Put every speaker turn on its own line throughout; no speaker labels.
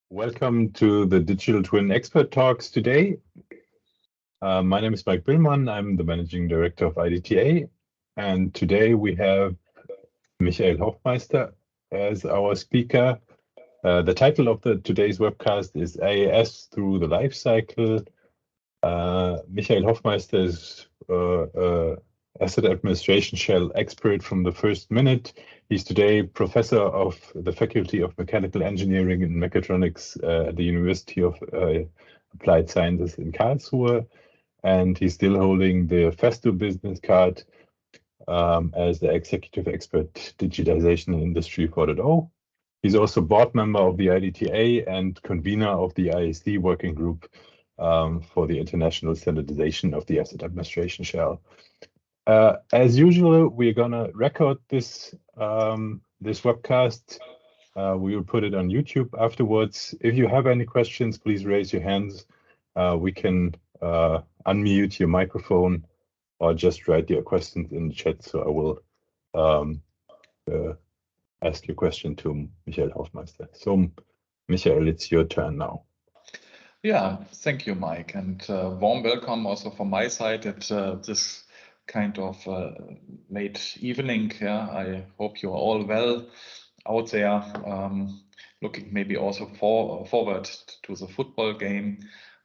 Welcome to the Digital Twin Expert Talks today. My name is Mike Billmann. I'm the Managing Director of IDTA. And today we have Michael Hoffmeister as our speaker. The title of today's webcast is AAS Through the Life Cycle. Michael Hoffmeister is Asset Administration Shell expert from the first minute. He's today professor of the Faculty of Mechanical Engineering and Mechatronics at the University of Applied Sciences in Karlsruhe. And he's still holding the Festo business card as the Executive Expert Digitization and Industry 4.0. He's also board member of the IDTA and convener of the ISD working group for the international standardization of the asset administration shell. As usual, we're gonna record this this webcast. We will put it on YouTube afterwards. If you have any questions, please raise your hands. We can unmute your microphone or just write your questions in the chat. So I will ask your question to Michael Hoffmeister. So Michael, it's your turn now.
Yeah, thank you, Mike, and warm welcome also from my side at this kind of late evening. Yeah, I hope you're all well out there, looking maybe also forward to the football game.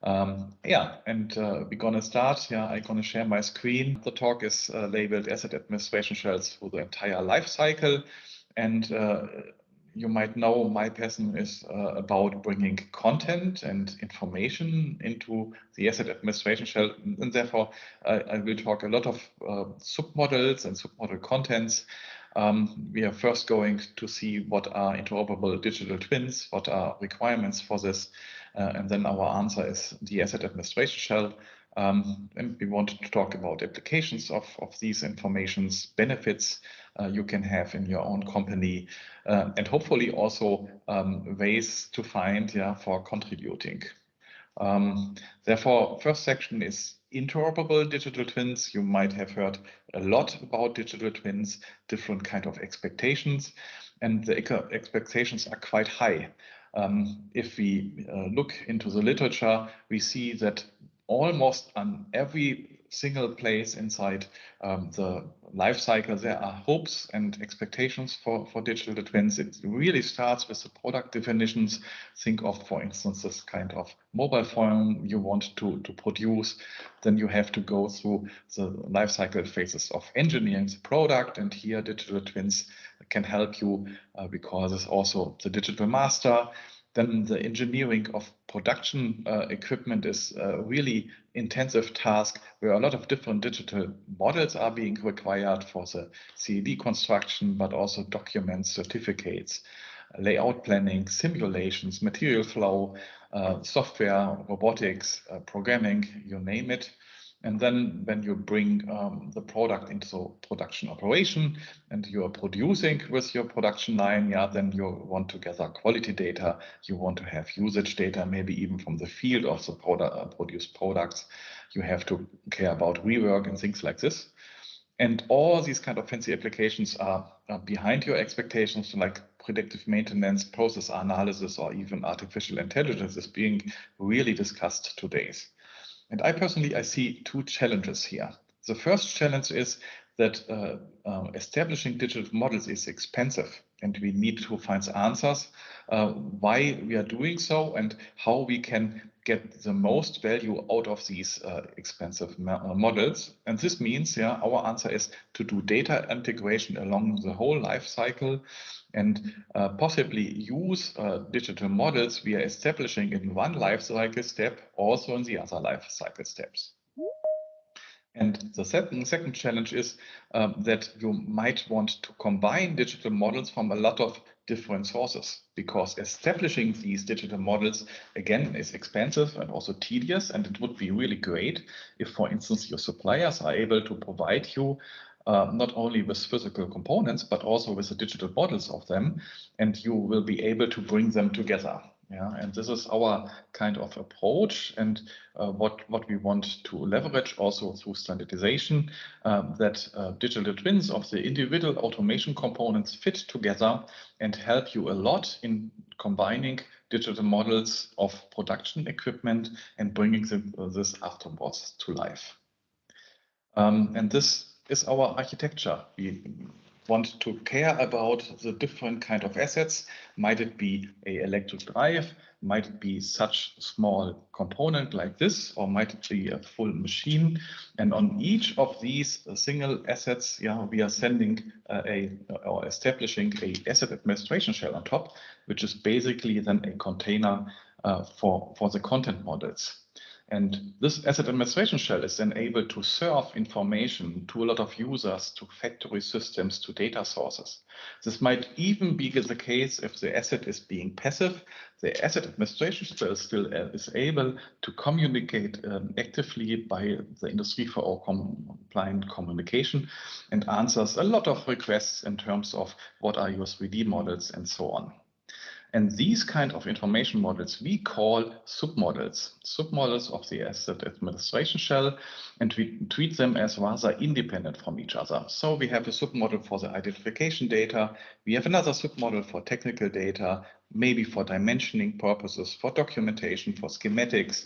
Yeah, and we're gonna start. Yeah, I'm gonna share my screen. The talk is labeled Asset Administration Shells through the entire life cycle, and you might know my passion is about bringing content and information into the asset administration shell, and therefore I will talk a lot of submodels and submodel contents. We are first going to see what are interoperable digital twins, what are requirements for this, and then our answer is the asset administration shell. And we want to talk about applications of these informations, benefits you can have in your own company, and hopefully also ways to find for contributing. Therefore, first section is interoperable digital twins. You might have heard a lot about digital twins, different kind of expectations, and the expectations are quite high. If we look into the literature, we see that almost on every single place inside the life cycle, there are hopes and expectations for digital twins. It really starts with the product definitions. Think of, for instance, this kind of mobile phone you want to produce. Then you have to go through the life cycle phases of engineering the product, and here digital twins can help you because it's also the digital master. Then the engineering of production equipment is a really intensive task where a lot of different digital models are being required for the CAD construction, but also documents, certificates, layout planning, simulations, material flow, software, robotics, programming, you name it. And then when you bring the product into production operation and you are producing with your production line, then you want to gather quality data. You want to have usage data, maybe even from the field of the produced products. You have to care about rework and things like this. And all these kind of fancy applications are behind your expectations, like predictive maintenance, process analysis, or even artificial intelligence is being really discussed today. And I see two challenges here. The first challenge is that establishing digital models is expensive, and we need to find answers why we are doing so and how we can get the most value out of these expensive models. And this means, our answer is to do data integration along the whole life cycle and possibly use digital models we are establishing in one life cycle step, also in the other life cycle steps. And the second challenge is that you might want to combine digital models from a lot of different sources, because establishing these digital models, again, is expensive and also tedious, and it would be really great if, for instance, your suppliers are able to provide you not only with physical components, but also with the digital models of them, and you will be able to bring them together. Yeah, and this is our kind of approach, and what we want to leverage also through standardization, that digital twins of the individual automation components fit together and help you a lot in combining digital models of production equipment and bringing this afterwards to life. And this is our architecture. We want to care about the different kind of assets. Might it be an electric drive? Might it be such small component like this, or might it be a full machine? And on each of these single assets, yeah, we are sending or establishing a asset administration shell on top, which is basically then a container for the content models. And this asset administration shell is then able to serve information to a lot of users, to factory systems, to data sources. This might even be the case if the asset is being passive. The asset administration shell still is able to communicate actively by the Industry 4.0 compliant communication and answers a lot of requests in terms of what are your 3D models and so on. And these kind of information models we call submodels, submodels of the asset administration shell, and we treat them as rather independent from each other. So we have a submodel for the identification data, we have another submodel for technical data, maybe for dimensioning purposes, for documentation, for schematics,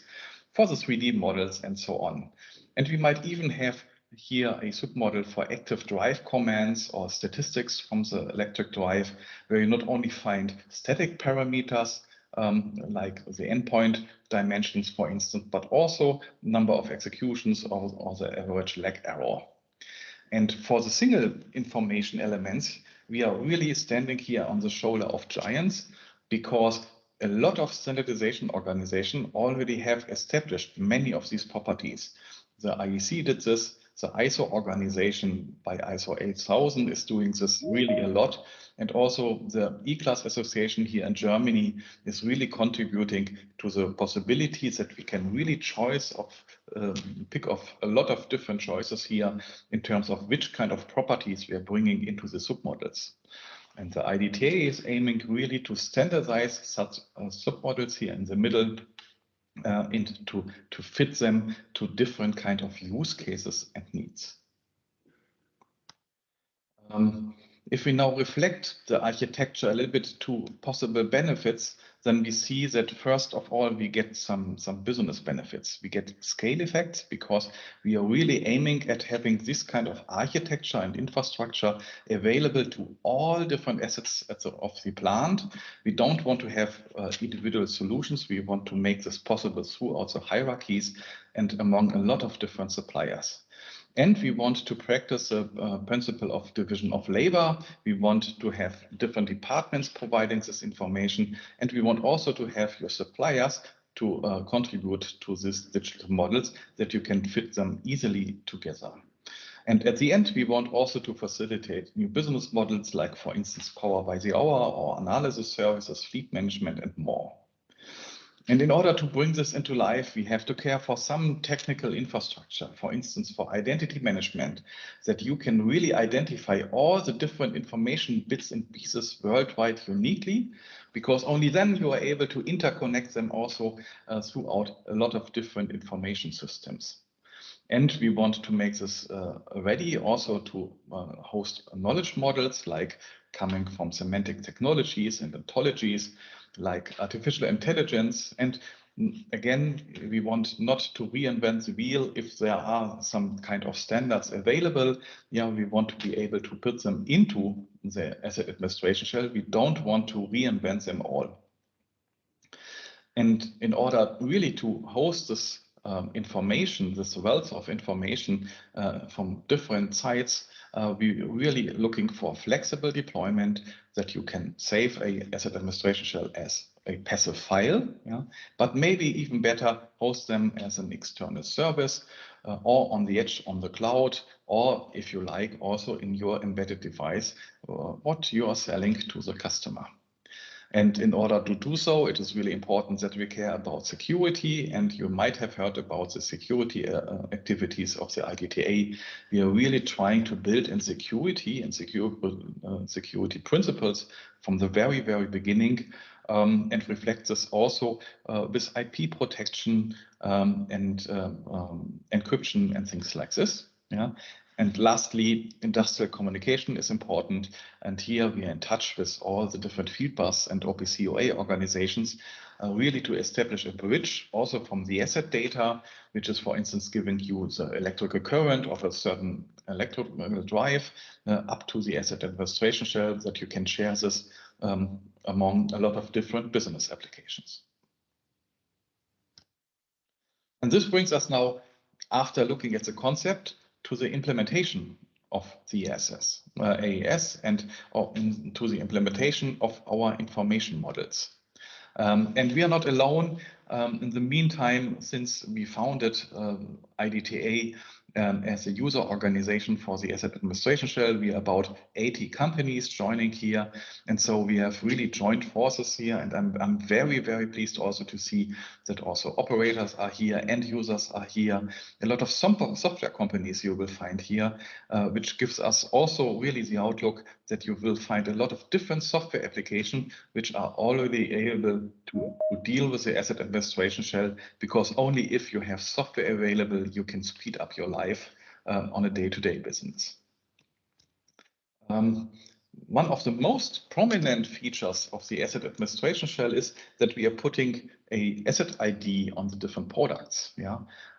for the 3D models, and so on. And we might even have here a submodel for active drive commands or statistics from the electric drive, where you not only find static parameters like the endpoint dimensions, for instance, but also number of executions or the average lag error. And for the single information elements, we are really standing here on the shoulder of giants, because a lot of standardization organizations already have established many of these properties. The IEC did this. The ISO organization by ISO 8000 is doing this really a lot. And also the E-Class Association here in Germany is really contributing to the possibilities that we can really pick of a lot of different choices here in terms of which kind of properties we are bringing into the submodels. And the IDTA is aiming really to standardize such submodels here in the middle and to fit them to different kind of use cases and needs. If we now reflect the architecture a little bit to possible benefits, then we see that first of all, we get some business benefits. We get scale effects because we are really aiming at having this kind of architecture and infrastructure available to all different assets of the plant. We don't want to have individual solutions. We want to make this possible throughout the hierarchies and among a lot of different suppliers. And we want to practice the principle of division of labor. We want to have different departments providing this information. And we want also to have your suppliers to contribute to these digital models that you can fit them easily together. And at the end, we want also to facilitate new business models like, for instance, power by the hour or analysis services, fleet management, and more. And in order to bring this into life, we have to care for some technical infrastructure, for instance, for identity management, that you can really identify all the different information bits and pieces worldwide uniquely, because only then you are able to interconnect them also throughout a lot of different information systems. And we want to make this ready also to host knowledge models like coming from semantic technologies and ontologies, like artificial intelligence. And again, we want not to reinvent the wheel. If there are some kind of standards available, yeah, we want to be able to put them into the asset administration shell. We don't want to reinvent them all. And in order really to host this information, this wealth of information from different sites, we're really looking for flexible deployment, that you can save a asset administration shell as a passive file, yeah, but maybe even better, host them as an external service or on the edge on the cloud, or if you like, also in your embedded device, what you are selling to the customer. And in order to do so, it is really important that we care about security. And you might have heard about the security activities of the IDTA. We are really trying to build in security and security principles from the very, very beginning. and reflects this also with IP protection and encryption and things like this. Yeah. And lastly, industrial communication is important. And here we are in touch with all the different field bus and OPC/OA organizations, really to establish a bridge also from the asset data, which is, for instance, giving you the electrical current of a certain electrical drive up to the asset administration shell, that you can share this among a lot of different business applications. And this brings us now, after looking at the concept, to the implementation of the AAS and to the implementation of our information models. And we are not alone. In the meantime, since we founded IDTA as a user organization for the asset administration shell, we are about 80 companies joining here. And so we have really joined forces here. And I'm very, very pleased also to see that also operators are here, end users are here. A lot of software companies you will find here, which gives us also really the outlook that you will find a lot of different software applications which are already able to deal with the asset administration shell, because only if you have software available, you can speed up your life on a day-to-day business. One of the most prominent features of the asset administration shell is that we are putting a asset ID on the different products. Yeah.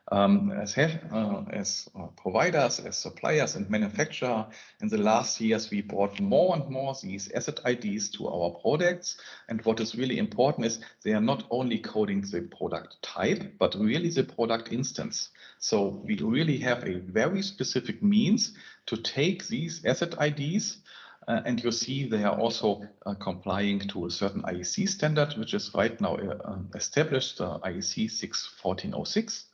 As providers, as suppliers and manufacturers, in the last years, we brought more and more these asset IDs to our products. And what is really important is they are not only coding the product type, but really the product instance. So we really have a very specific means to take these asset IDs, and you see they are also complying to a certain IEC standard, which is right now established, IEC 61406.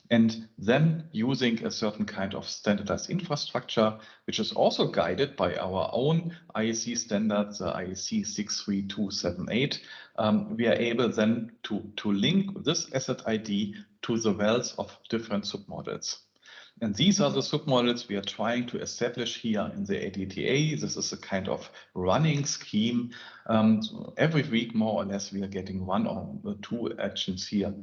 And then using a certain kind of standardized infrastructure, which is also guided by our own IEC standards, IEC 63278, we are able then to link this asset ID to the values of different submodels. And these are the submodels we are trying to establish here in the IDTA. This is a kind of running scheme. So every week, more or less, we are getting one or two actions here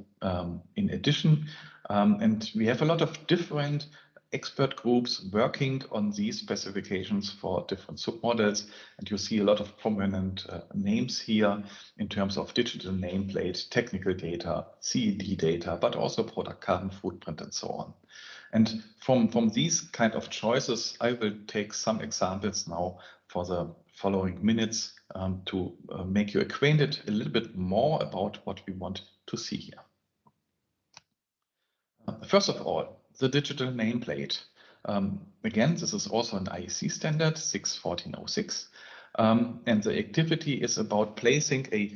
in addition. And we have a lot of different expert groups working on these specifications for different submodels. And you see a lot of prominent names here in terms of digital nameplate, technical data, CAD data, but also product carbon footprint and so on. And from these kind of choices, I will take some examples now for the following minutes to make you acquainted a little bit more about what we want to see here. First of all, the digital nameplate. Again, this is also an IEC standard 61406. And the activity is about placing a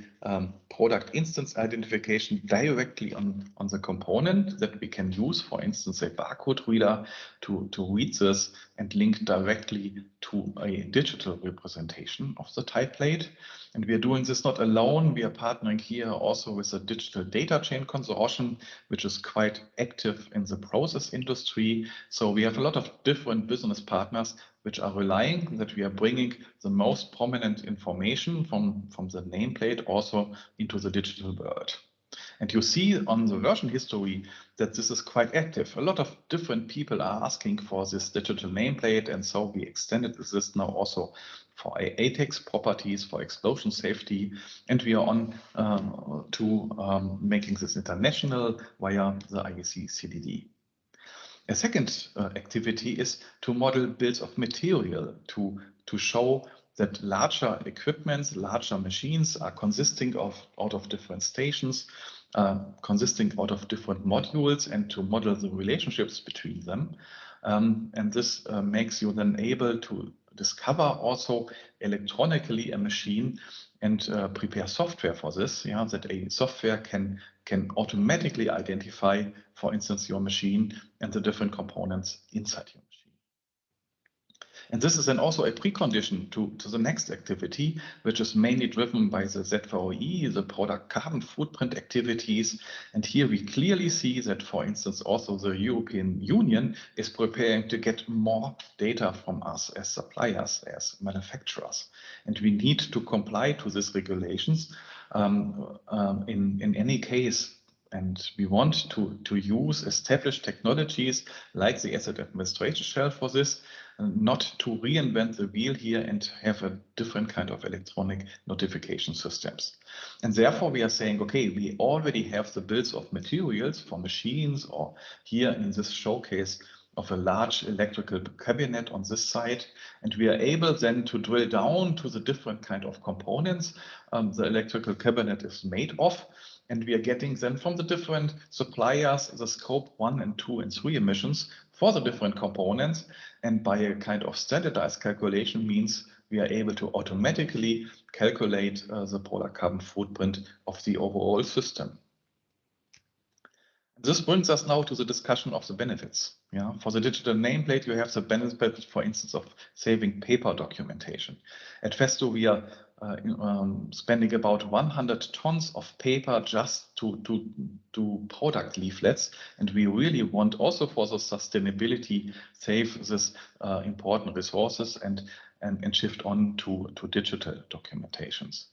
product instance identification directly on the component that we can use, for instance, a barcode reader to read this and link directly to a digital representation of the type plate. And we are doing this not alone. We are partnering here also with a digital data chain consortium, which is quite active in the process industry. So we have a lot of different business partners which are relying that we are bringing the most prominent information from the nameplate also into the digital world. And you see on the version history that this is quite active. A lot of different people are asking for this digital nameplate, and so we extended this now also for ATEX properties, for explosion safety, and we are on to making this international via the IEC CDD. A second activity is to model bills of material to show that larger equipments, larger machines are consisting out of different stations, consisting out of different modules, and to model the relationships between them. And this makes you then able to discover also electronically a machine and prepare software for this, yeah, that a software can automatically identify, for instance, your machine and the different components inside your machine. And this is then also a precondition to the next activity, which is mainly driven by the ZVOE, the product carbon footprint activities. And here we clearly see that, for instance, also the European Union is preparing to get more data from us as suppliers, as manufacturers. And we need to comply to these regulations. in any case. And we want to use established technologies like the asset administration shell for this, not to reinvent the wheel here and have a different kind of electronic notification systems. And therefore we are saying, okay, we already have the bills of materials for machines, or here in this showcase of a large electrical cabinet on this side, and we are able then to drill down to the different kind of components the electrical cabinet is made of. And we are getting then from the different suppliers the scope 1 and 2 and 3 emissions for the different components. And by a kind of standardized calculation means we are able to automatically calculate the polar carbon footprint of the overall system. This brings us now to the discussion of the benefits. Yeah, for the digital nameplate, you have the benefit, for instance, of saving paper documentation. At Festo, we are spending about 100 tons of paper just to do product leaflets, and we really want also for the sustainability save this important resources and shift on to digital documentations.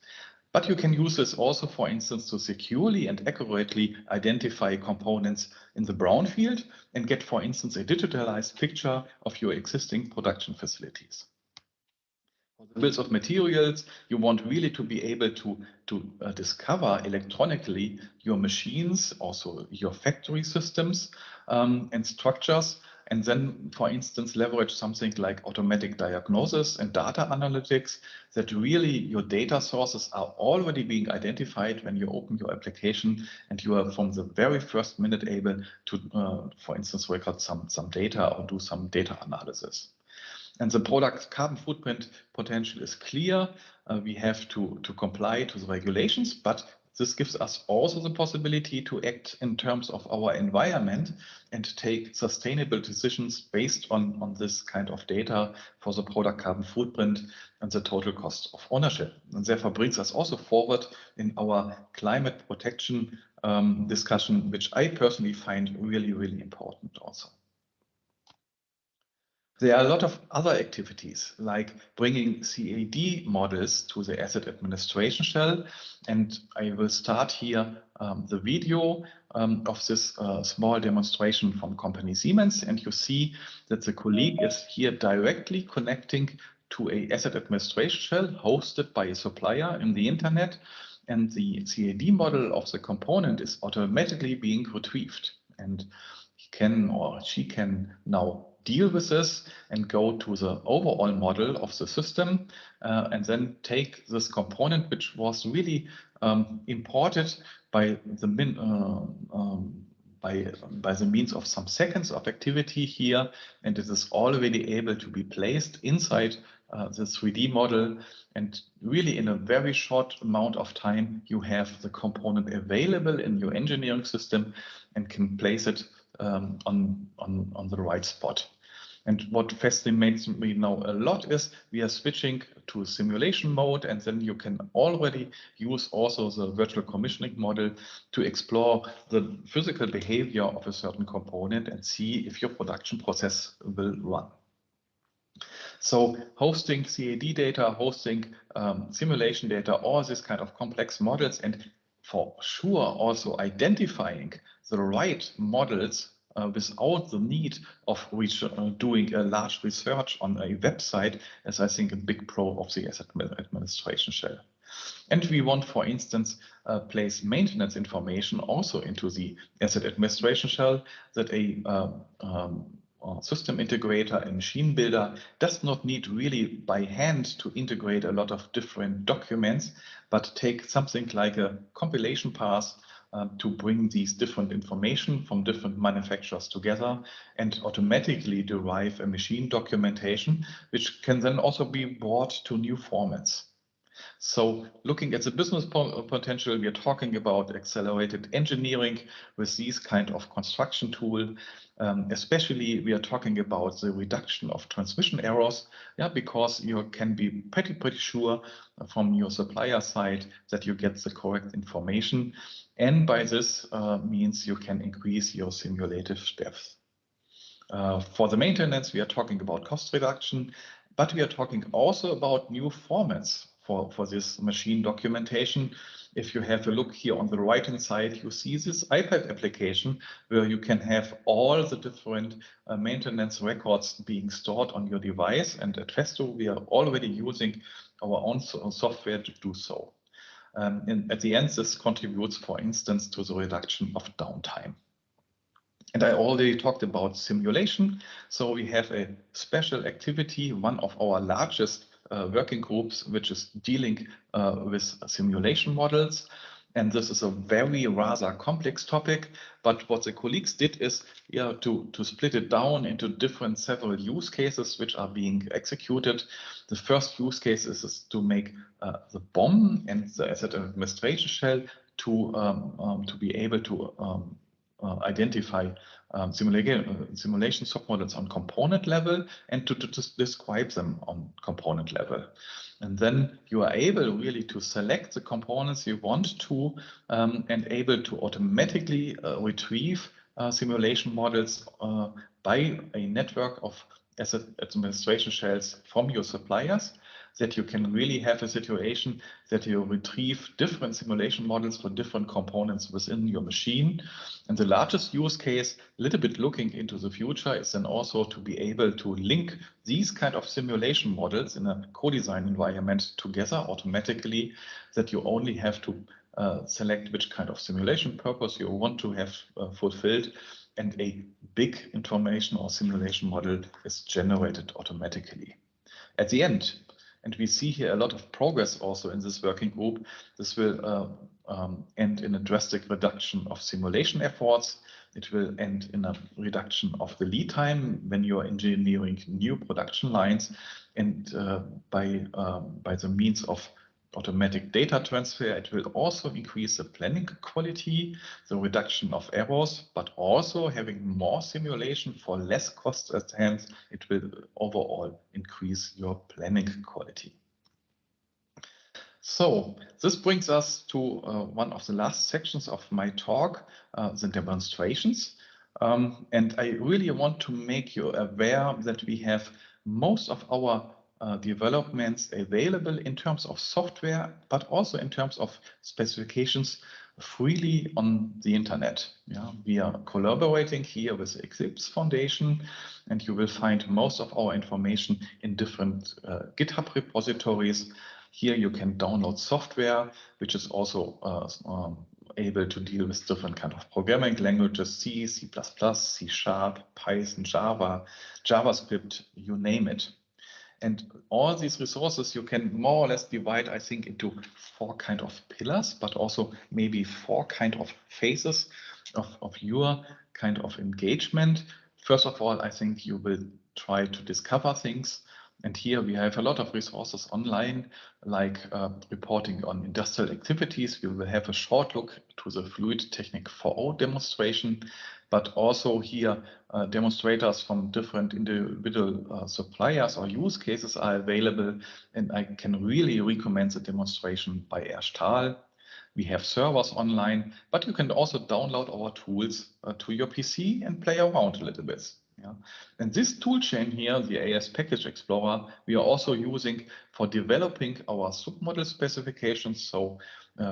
But you can use this also, for instance, to securely and accurately identify components in the brownfield and get, for instance, a digitalized picture of your existing production facilities. For the bills of materials, you want really to be able to discover electronically your machines, also your factory systems and structures, and then, for instance, leverage something like automatic diagnosis and data analytics, that really your data sources are already being identified when you open your application, and you are from the very first minute able to, for instance, record some data or do some data analysis. And the product carbon footprint potential is clear. We have to comply to the regulations, but this gives us also the possibility to act in terms of our environment and take sustainable decisions based on this kind of data for the product carbon footprint and the total cost of ownership. And therefore brings us also forward in our climate protection discussion, which I personally find really, really important also. There are a lot of other activities, like bringing CAD models to the asset administration shell. And I will start here the video of this small demonstration from company Siemens. And you see that the colleague is here directly connecting to a asset administration shell hosted by a supplier in the internet. And the CAD model of the component is automatically being retrieved. And he can or she can now deal with this and go to the overall model of the system and then take this component, which was really imported by the means of some seconds of activity here, and it is already able to be placed inside the 3D model, and really in a very short amount of time you have the component available in your engineering system and can place it on the right spot. And what fascinates me now a lot is we are switching to simulation mode, and then you can already use also the virtual commissioning model to explore the physical behavior of a certain component and see if your production process will run. So hosting CAD data, hosting simulation data, all these kind of complex models, and for sure also identifying the right models without the need of doing a large research on a website, is I think a big pro of the asset administration shell. And we want, for instance, place maintenance information also into the asset administration shell, that a system integrator and machine builder does not need really by hand to integrate a lot of different documents, but take something like a compilation path to bring these different information from different manufacturers together and automatically derive a machine documentation, which can then also be brought to new formats. So looking at the business potential, we are talking about accelerated engineering with these kind of construction tool. Especially we are talking about the reduction of transmission errors, because you can be pretty sure from your supplier side that you get the correct information. And by this means you can increase your simulative depth. For the maintenance, we are talking about cost reduction, but we are talking also about new formats for this machine documentation. if you have a look here on the right-hand side, you see this iPad application where you can have all the different maintenance records being stored on your device. And at Festo, we are already using our own software to do so. And at the end, this contributes, for instance, to the reduction of downtime. And I already talked about simulation. So we have a special activity, one of our largest working groups, which is dealing with simulation models. And this is a very rather complex topic. But what the colleagues did is to split it down into several use cases which are being executed. The first use case is to make the BOM and the asset administration shell to be able to identify simulation submodels on component level and to describe them on component level. And then you are able really to select the components you want to and able to automatically retrieve simulation models by a network of asset administration shells from your suppliers, that you can really have a situation that you retrieve different simulation models for different components within your machine. And the largest use case, a little bit looking into the future, is then also to be able to link these kind of simulation models in a co-design environment together automatically, that you only have to select which kind of simulation purpose you want to have fulfilled, and a big information or simulation model is generated automatically. At the end, and we see here a lot of progress also in this working group, this will end in a drastic reduction of simulation efforts. It will end in a reduction of the lead time when you are engineering new production lines, and by the means of automatic data transfer, it will also increase the planning quality, the reduction of errors, but also having more simulation for less cost at hand, it will overall increase your planning quality. So this brings us to one of the last sections of my talk, the demonstrations. And I really want to make you aware that we have most of our developments available in terms of software, but also in terms of specifications freely on the internet. Yeah, we are collaborating here with the Eclipse Foundation, and you will find most of our information in different GitHub repositories. Here you can download software, which is also able to deal with different kind of programming languages, C, C++, C#, Python, Java, JavaScript, you name it. And all these resources you can more or less divide, I think, into 4 kind of pillars, but also maybe 4 kind of phases of your kind of engagement. First of all, I think you will try to discover things. And here we have a lot of resources online, like reporting on industrial activities. We will have a short look to the Fluid Technique 4.0 demonstration, but also here demonstrators from different individual suppliers or use cases are available, and I can really recommend the demonstration by Erstahl. We have servers online, but you can also download our tools to your PC and play around a little bit. Yeah. And this toolchain here, the AAS Package Explorer, we are also using for developing our submodel specifications. So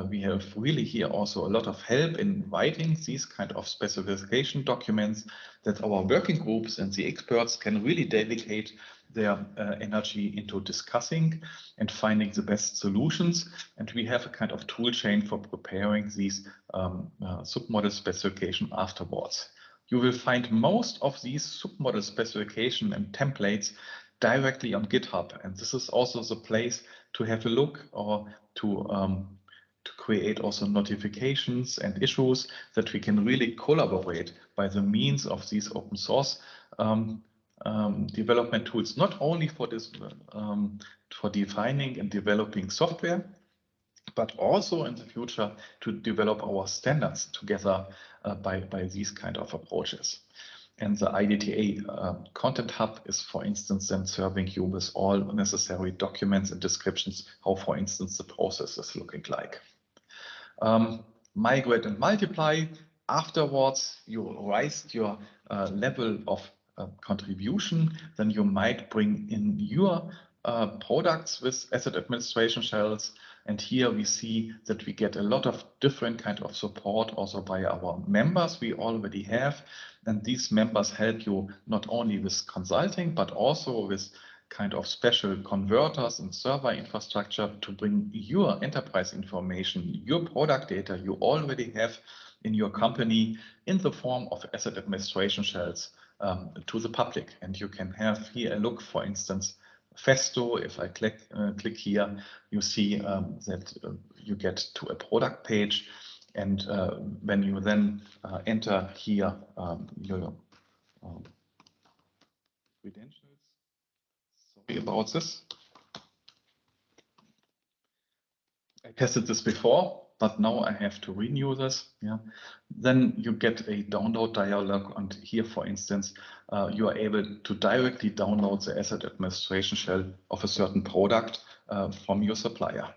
we have really here also a lot of help in writing these kind of specification documents that our working groups and the experts can really dedicate their energy into discussing and finding the best solutions. And we have a kind of tool chain for preparing these submodel specification afterwards. You will find most of these submodel specification and templates directly on GitHub. And this is also the place to have a look or to create also notifications and issues that we can really collaborate by the means of these open source development tools, not only for this for defining and developing software, but also in the future to develop our standards together by these kind of approaches. And the IDTA Content Hub is, for instance, then serving you with all necessary documents and descriptions, how, for instance, the process is looking like. Migrate and multiply. Afterwards, you raise your level of contribution, then you might bring in your products with asset administration shells, And here we see that we get a lot of different kind of support also by our members we already have. And these members help you not only with consulting, but also with kind of special converters and server infrastructure to bring your enterprise information, your product data you already have in your company in the form of asset administration shells to the public. And you can have here a look, for instance, Festo. If I click here, you see that you get to a product page. And when you then enter here your credentials, sorry about this. I tested this before, but now I have to renew this. Yeah. Then you get a download dialog, and here, for instance, you are able to directly download the asset administration shell of a certain product from your supplier.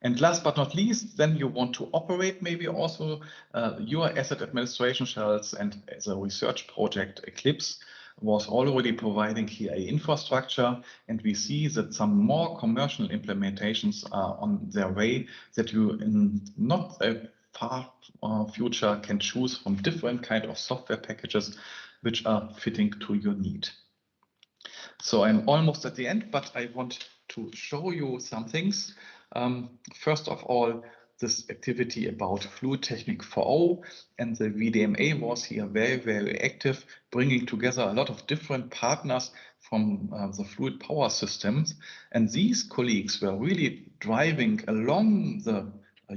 And last but not least, then you want to operate maybe also your asset administration shells, and as a research project, Eclipse was already providing here a infrastructure, and we see that some more commercial implementations are on their way that you in not a far future can choose from different kind of software packages which are fitting to your need. So I'm almost at the end, but I want to show you some things. First of all, this activity about Fluid Technik 4.0, and the VDMA was here very, very active, bringing together a lot of different partners from the fluid power systems. And these colleagues were really driving along the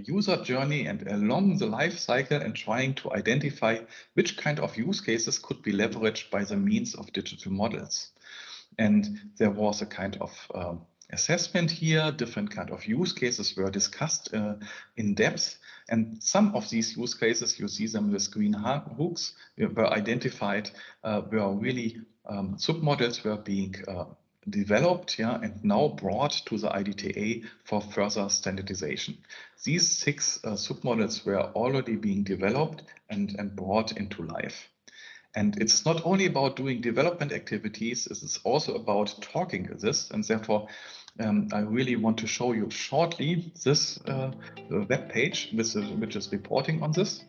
user journey and along the life cycle and trying to identify which kind of use cases could be leveraged by the means of digital models. And there was a kind of assessment here, different kind of use cases were discussed in depth. And some of these use cases, you see them with green hooks, were identified, were really submodels were being developed, yeah, and now brought to the IDTA for further standardization. These 6 submodels were already being developed and brought into life. And it's not only about doing development activities, it's also about talking this. And therefore, I really want to show you shortly this web page, which is reporting on this.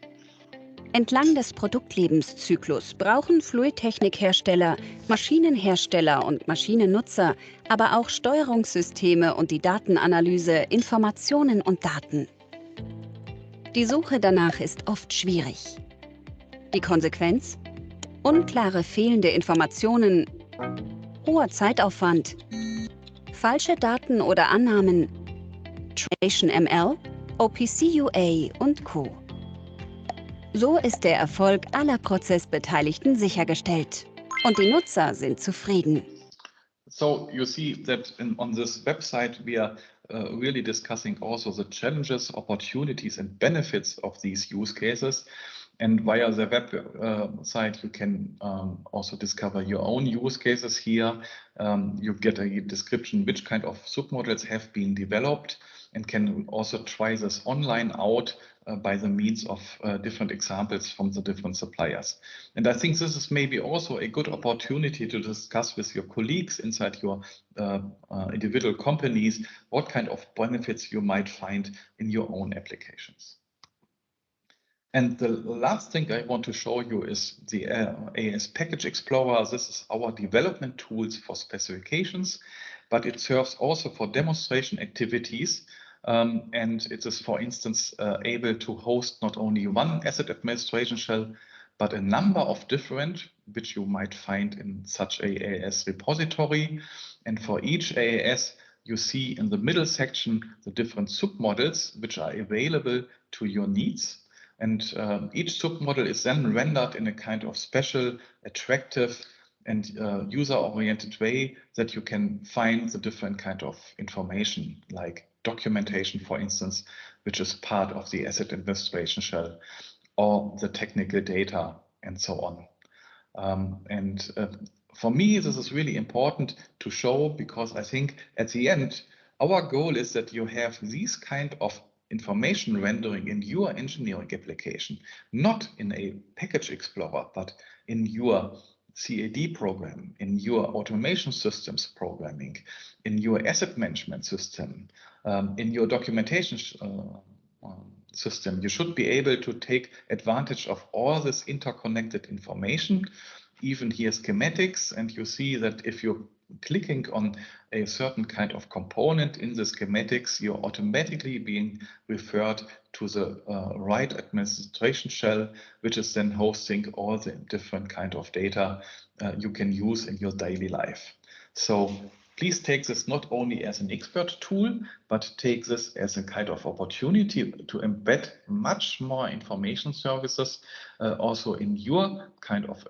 Entlang des Produktlebenszyklus brauchen Fluidtechnikhersteller, Maschinenhersteller und Maschinennutzer, aber auch Steuerungssysteme und die Datenanalyse Informationen und Daten. Die Suche danach ist oft schwierig. Die Konsequenz? Unklare fehlende Informationen, hoher Zeitaufwand, falsche Daten oder Annahmen, Translation ML, OPC UA und Co. So ist der Erfolg aller Prozessbeteiligten sichergestellt und die Nutzer sind zufrieden.
So you see that on this website we are really discussing also the challenges, opportunities and benefits of these use cases. And via the website, you can also discover your own use cases here. You get a description which kind of submodels have been developed, and can also try this online out by the means of different examples from the different suppliers. And I think this is maybe also a good opportunity to discuss with your colleagues inside your individual companies what kind of benefits you might find in your own applications. And the last thing I want to show you is the AAS Package Explorer. This is our development tools for specifications, but it serves also for demonstration activities. And it is, for instance, able to host not only one asset administration shell, but a number of different, which you might find in such a AAS repository. And for each AAS, you see in the middle section the different submodels which are available to your needs. And each submodel is then rendered in a kind of special, attractive, and user-oriented way that you can find the different kind of information, like documentation, for instance, which is part of the asset administration shell, or the technical data, and so on. For me, this is really important to show, because I think at the end, our goal is that you have these kind of information rendering in your engineering application, not in a package explorer, but in your CAD program, in your automation systems programming, in your asset management system, In your documentation system, you should be able to take advantage of all this interconnected information, even here schematics, and you see that if you're clicking on a certain kind of component in the schematics, you're automatically being referred to the right administration shell, which is then hosting all the different kind of data you can use in your daily life. So please take this not only as an expert tool, but take this as a kind of opportunity to embed much more information services also in your kind of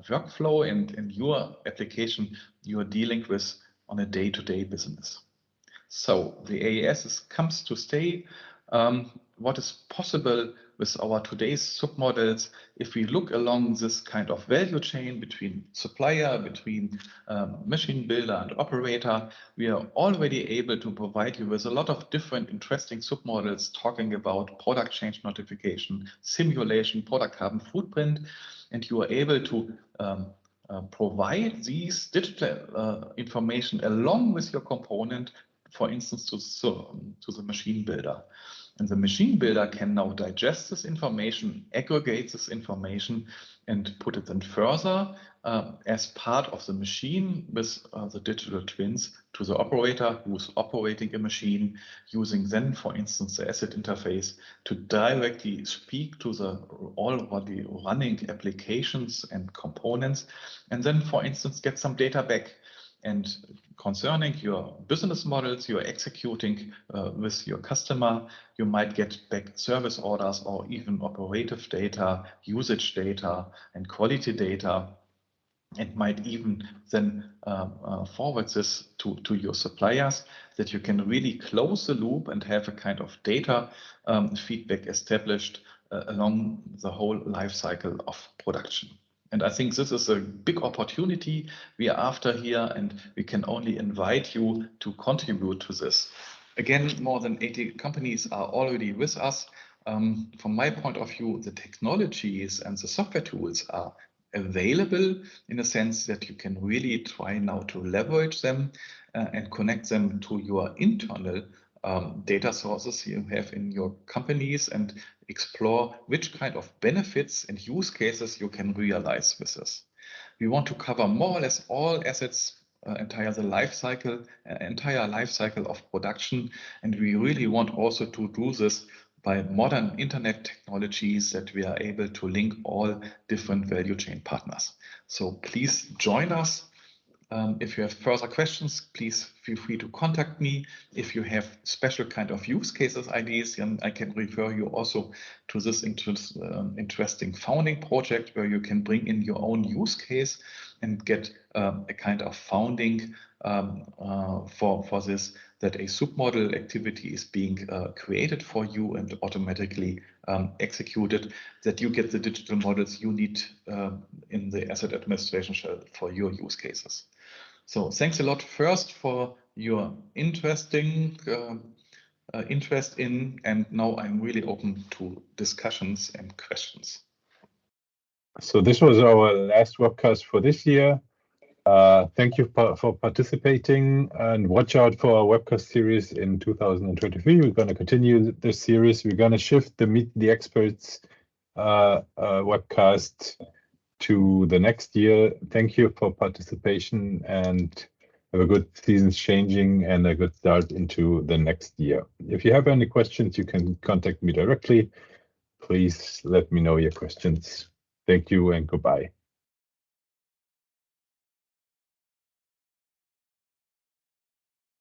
workflow and in your application you are dealing with on a day-to-day business. So the AAS comes to stay. What is possible with our today's submodels, if we look along this kind of value chain between supplier, between machine builder and operator, we are already able to provide you with a lot of different interesting submodels talking about product change notification, simulation, product carbon footprint, and you are able to provide these digital information along with your component, for instance, to the machine builder. And the machine builder can now digest this information, aggregate this information, and put it then further as part of the machine with the digital twins to the operator who's operating a machine, using then, for instance, the asset interface to directly speak to the already running applications and components, and then, for instance, get some data back. And concerning your business models you're executing with your customer, you might get back service orders or even operative data, usage data, and quality data, and might even then forward this to your suppliers, that you can really close the loop and have a kind of data feedback established along the whole life cycle of production. And I think this is a big opportunity we are after here, and we can only invite you to contribute to this. Again, more than 80 companies are already with us. From my point of view, the technologies and the software tools are available in a sense that you can really try now to leverage them and connect them to your internal data sources you have in your companies and explore which kind of benefits and use cases you can realize with this. We want to cover more or less all assets, entire life cycle of production, and we really want also to do this by modern internet technologies that we are able to link all different value chain partners. So please join us. If you have further questions, please feel free to contact me. If you have special kind of use cases ideas, then I can refer you also to this interesting founding project where you can bring in your own use case and get a kind of founding for this, that a submodel activity is being created for you and automatically executed, that you get the digital models you need in the asset administration shell for your use cases. So thanks a lot first for your interest in, and now I'm really open to discussions and questions.
So this was our last webcast for this year. Thank you for participating, and watch out for our webcast series in 2023. We're going to continue this series. We're going to shift the Meet the Experts webcast to the next year. Thank you for participation, and have a good season's changing and a good start into the next year. If you have any questions, you can contact me directly. Please let me know your questions. Thank you and goodbye.